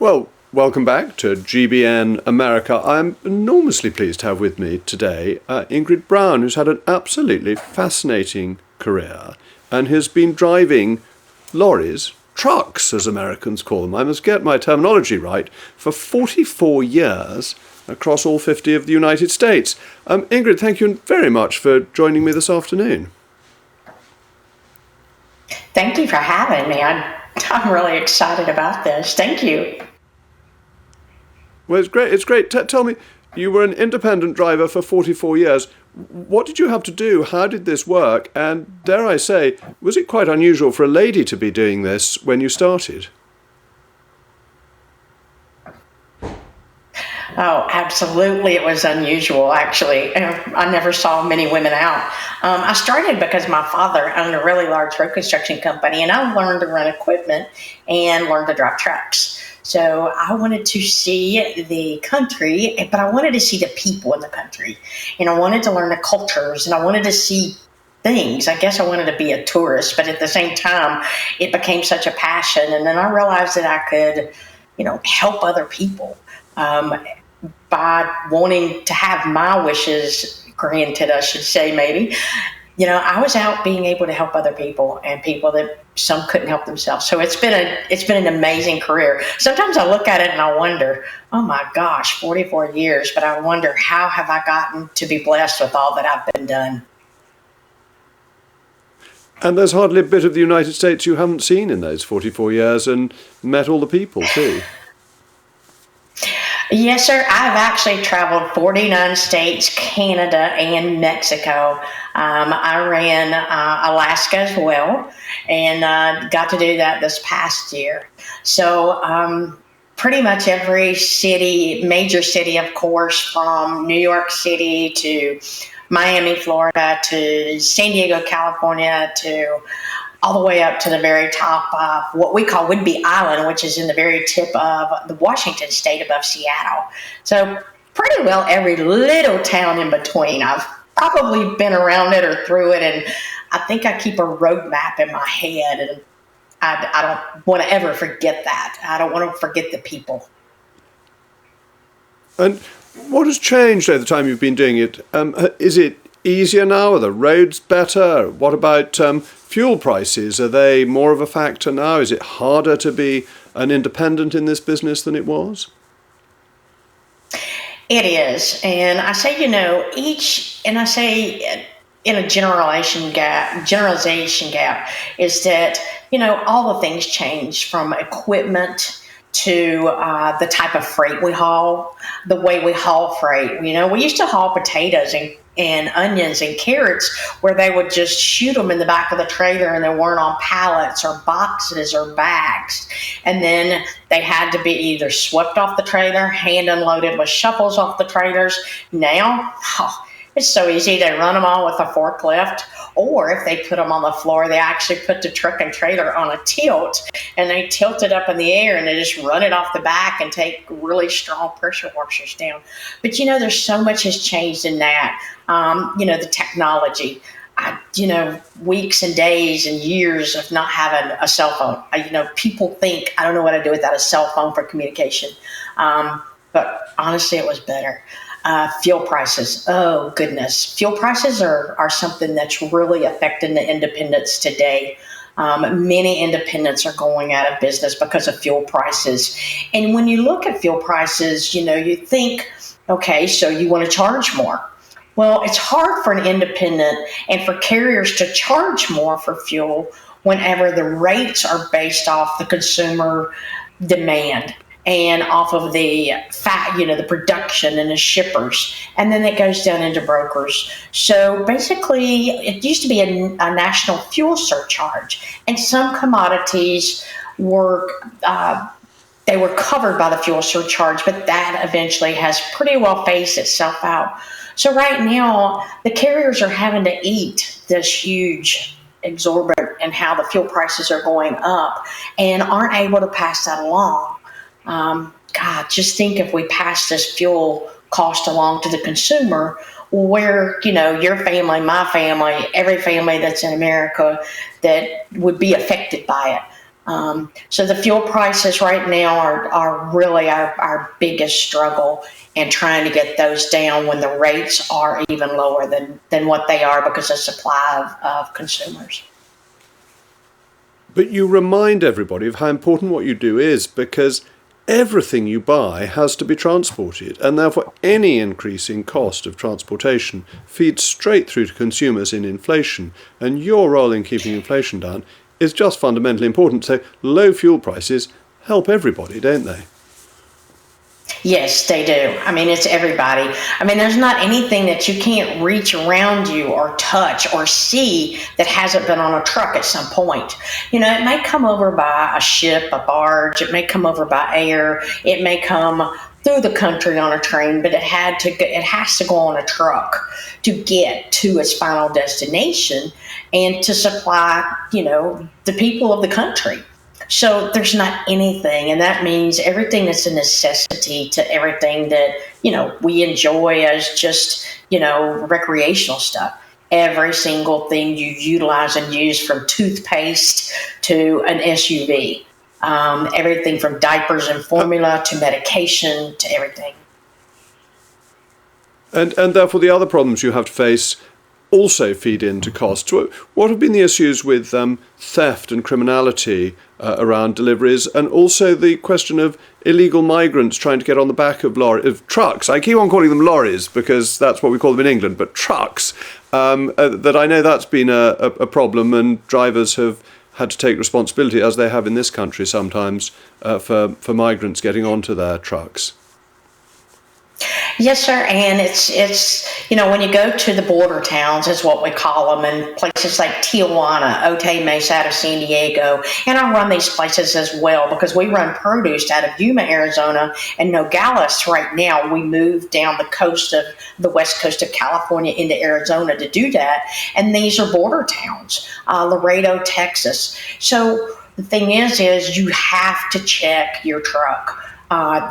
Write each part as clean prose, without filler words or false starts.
Well, welcome back to GBN America. I'm enormously pleased to have with me today Ingrid Brown, who's had an absolutely fascinating career and has been driving lorries, trucks as Americans call them, I must get my terminology right, for 44 years across all 50 of the United States. Ingrid, thank you very much for joining me this afternoon. Thank you for having me. I'm really excited about this. Thank you. Well, it's great. It's great. Tell me, you were an independent driver for 44 years. What did you have to do? How did this work? And dare I say, was it quite unusual for a lady to be doing this when you started? Oh, absolutely. It was unusual, actually. I never saw many women out. I started because my father owned a really large road construction company, and I learned to run equipment and learned to drive trucks. So I wanted to see the country, but I wanted to see the people in the country. And I wanted to learn the cultures, and I wanted to see things. I guess I wanted to be a tourist, but at the same time, it became such a passion. And then I realized that I could, help other people. By wanting to have my wishes granted, I should say, maybe, I was out being able to help other people and people that some couldn't help themselves. So it's been an amazing career. Sometimes I look at it and I wonder, oh my gosh, 44 years, but I wonder how have I gotten to be blessed with all that I've been done. And there's hardly a bit of the United States you haven't seen in those 44 years and met all the people too. Yes, sir. I've actually traveled 49 states, Canada, and Mexico. I ran Alaska as well, and got to do that this past year. So pretty much every city, major city, of course, from New York City to Miami, Florida, to San Diego, California, to all the way up to the very top of what we call Whidbey Island, which is in the very tip of the Washington state above Seattle. So pretty well every little town in between. I've probably been around it or through it, and I think I keep a road map in my head, and I don't want to ever forget that. I don't want to forget the people. And what has changed over the time you've been doing it? Is it easier now? Are the roads better? What about fuel prices? Are they more of a factor now? Is it harder to be an independent in this business than it was? It is. And I say, in a generalization gap is that, all the things change from equipment to the type of freight we haul, the way we haul freight. We used to haul potatoes and onions and carrots where they would just shoot them in the back of the trailer and they weren't on pallets or boxes or bags. And then they had to be either swept off the trailer, hand unloaded with shovels off the trailers. Now, it's so easy. They run them all with a forklift, or if they put them on the floor, they actually put the truck and trailer on a tilt, and they tilt it up in the air, and they just run it off the back and take really strong pressure washers down. But, there's so much has changed in that. The technology, weeks and days and years of not having a cell phone. People think, I don't know what I'd do without a cell phone for communication. But honestly, it was better. Fuel prices. Oh, goodness. Fuel prices are something that's really affecting the independents today. Many independents are going out of business because of fuel prices. And when you look at fuel prices, you think, okay, so you want to charge more. Well, it's hard for an independent and for carriers to charge more for fuel whenever the rates are based off the consumer demand and off of the the production and the shippers. And then it goes down into brokers. So basically, it used to be a national fuel surcharge. And some commodities were they were covered by the fuel surcharge, but that eventually has pretty well phased itself out. So right now, the carriers are having to eat this huge exorbitant and how the fuel prices are going up and aren't able to pass that along. God, just think if we pass this fuel cost along to the consumer, where, your family, my family, every family that's in America that would be affected by it. So the fuel prices right now are really our biggest struggle, and trying to get those down when the rates are even lower than what they are because of supply of consumers. But you remind everybody of how important what you do is, because everything you buy has to be transported, and therefore any increase in cost of transportation feeds straight through to consumers in inflation, and your role in keeping inflation down is just fundamentally important. So low fuel prices help everybody, don't they? Yes, they do. I mean, it's everybody. I mean, there's not anything that you can't reach around you or touch or see that hasn't been on a truck at some point. You know, it may come over by a ship, a barge. It may come over by air. It may come through the country on a train, but it has to go on a truck to get to its final destination and to supply, the people of the country. So there's not anything, and that means everything that's a necessity to everything that, we enjoy as just, recreational stuff. Every single thing you utilize and use, from toothpaste to an SUV, everything from diapers and formula to medication to everything. And therefore the other problems you have to face also feed into costs. What have been the issues with theft and criminality around deliveries, and also the question of illegal migrants trying to get on the back of trucks? I keep on calling them lorries because that's what we call them in England, but trucks. That I know that's been a problem, and drivers have had to take responsibility, as they have in this country sometimes, for migrants getting onto their trucks. Yes, sir. And it's when you go to the border towns, is what we call them, and places like Tijuana, Otay Mesa out of San Diego, and I run these places as well because we run produce out of Yuma, Arizona, and Nogales. Right now, we moved down the west coast of California into Arizona to do that, and these are border towns, Laredo, Texas. So the thing is you have to check your truck.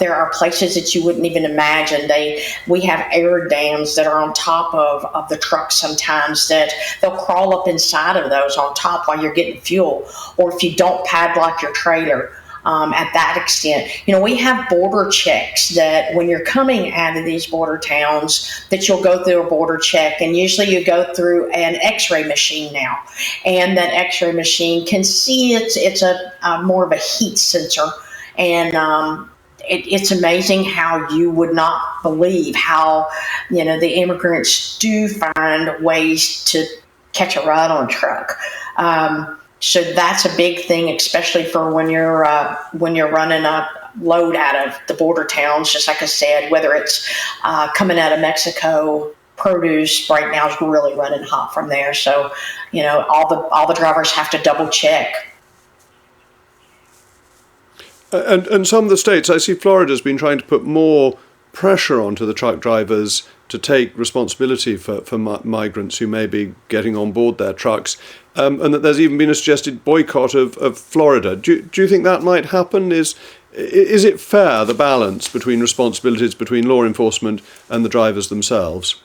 There are places that you wouldn't even imagine. We have air dams that are on top of the truck sometimes, that they'll crawl up inside of those on top while you're getting fuel. Or if you don't padlock your trailer at that extent. We have border checks that when you're coming out of these border towns, that you'll go through a border check, and usually you go through an x-ray machine now. And that x-ray machine can see it's a more of a heat sensor. And it's amazing how you would not believe how, the immigrants do find ways to catch a ride on a truck. So that's a big thing, especially for when you're running a load out of the border towns, just like I said, whether it's coming out of Mexico. Produce right now is really running hot from there. So, all the drivers have to double check. And some of the states, I see Florida's been trying to put more pressure onto the truck drivers to take responsibility for migrants who may be getting on board their trucks, and that there's even been a suggested boycott of Florida. Do you think that might happen? Is it fair, the balance between responsibilities between law enforcement and the drivers themselves?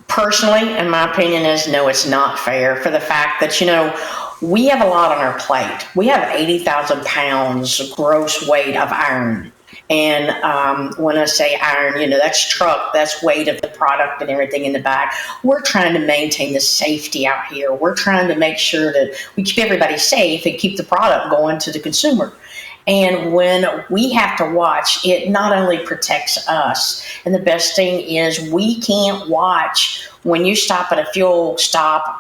Personally, in my opinion, is no, it's not fair, for the fact that, we have a lot on our plate. We have 80,000 pounds gross weight of iron. And when I say iron, that's truck, that's weight of the product and everything in the back. We're trying to maintain the safety out here. We're trying to make sure that we keep everybody safe and keep the product going to the consumer. And when we have to watch, it not only protects us, and the best thing is we can't watch when you stop at a fuel stop,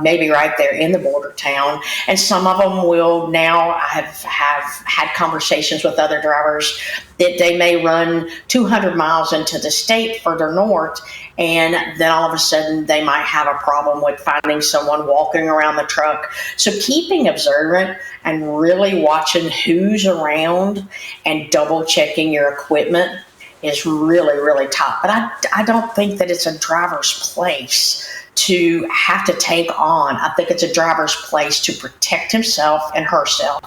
maybe right there in the border town. And some of them will now have had conversations with other drivers that they may run 200 miles into the state further north, and then all of a sudden they might have a problem with finding someone walking around the truck. So keeping observant and really watching who's around and double checking your equipment is really, really top. But I don't think that it's a driver's place to have to take on. I think it's a driver's place to protect himself and herself,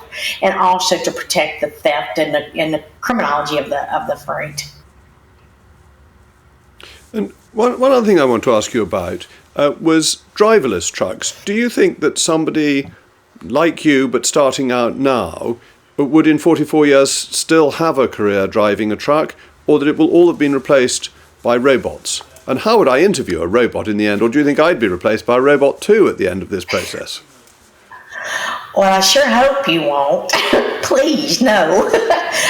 and also to protect the theft and the criminality of the freight. And one other thing I want to ask you about was driverless trucks. Do you think that somebody like you but starting out now, would in 44 years still have a career driving a truck, or that it will all have been replaced by robots? And how would I interview a robot in the end? Or do you think I'd be replaced by a robot too at the end of this process? Well, I sure hope you won't. Please, no.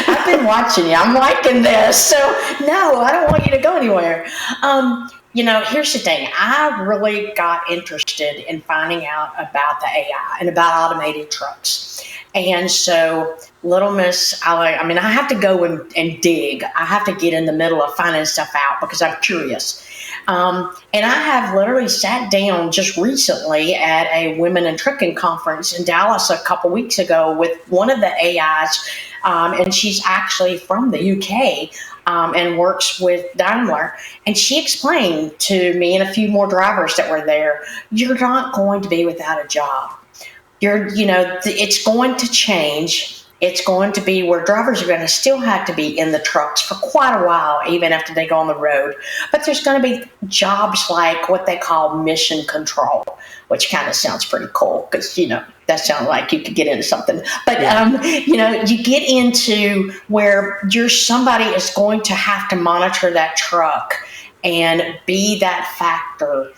I've been watching you. I'm liking this. So, no, I don't want you to go anywhere. Here's the thing. I really got interested in finding out about the AI and about automated trucks. And so, little miss, I have to go and dig. I have to get in the middle of finding stuff out because I'm curious. And I have literally sat down just recently at a women in trucking conference in Dallas a couple weeks ago with one of the AIs, and she's actually from the UK. And works with Daimler. And she explained to me and a few more drivers that were there, you're not going to be without a job. It's going to change. It's going to be where drivers are going to still have to be in the trucks for quite a while, even after they go on the road. But there's going to be jobs like what they call mission control, which kind of sounds pretty cool because, that sounds like you could get into something. But, you get into where somebody is going to have to monitor that truck and be that factor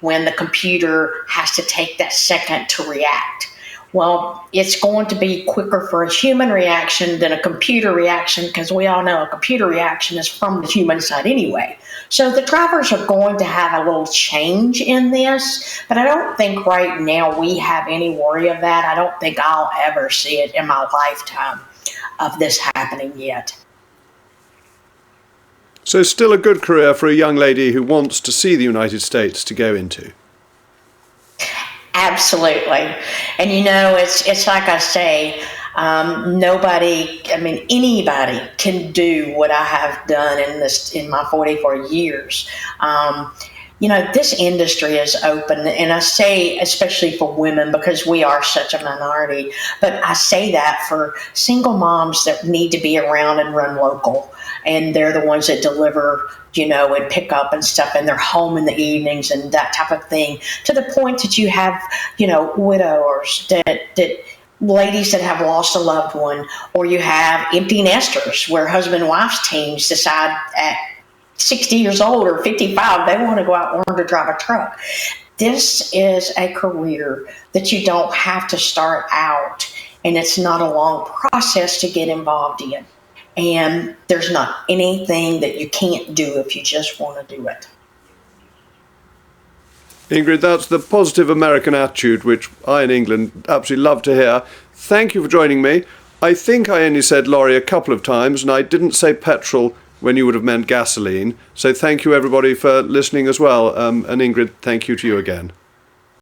when the computer has to take that second to react. Well, it's going to be quicker for a human reaction than a computer reaction because we all know a computer reaction is from the human side anyway. So the drivers are going to have a little change in this, but I don't think right now we have any worry of that. I don't think I'll ever see it in my lifetime of this happening yet. So still a good career for a young lady who wants to see the United States to go into. Absolutely. And it's like I say, anybody can do what I have done in my 44 years. This industry is open, and I say especially for women because we are such a minority, but I say that for single moms that need to be around and run local. And they're the ones that deliver, and pick up and stuff, and they're home in the evenings and that type of thing, to the point that you have, widowers, that ladies that have lost a loved one, or you have empty nesters where husband and wife's teams decide at 60 years old or 55, they want to go out and learn to drive a truck. This is a career that you don't have to start out, and it's not a long process to get involved in. And there's not anything that you can't do if you just want to do it. Ingrid, that's the positive American attitude, which I in England absolutely love to hear. Thank you for joining me. I think I only said lorry a couple of times, and I didn't say petrol when you would have meant gasoline. So thank you, everybody, for listening as well. And Ingrid, thank you to you again.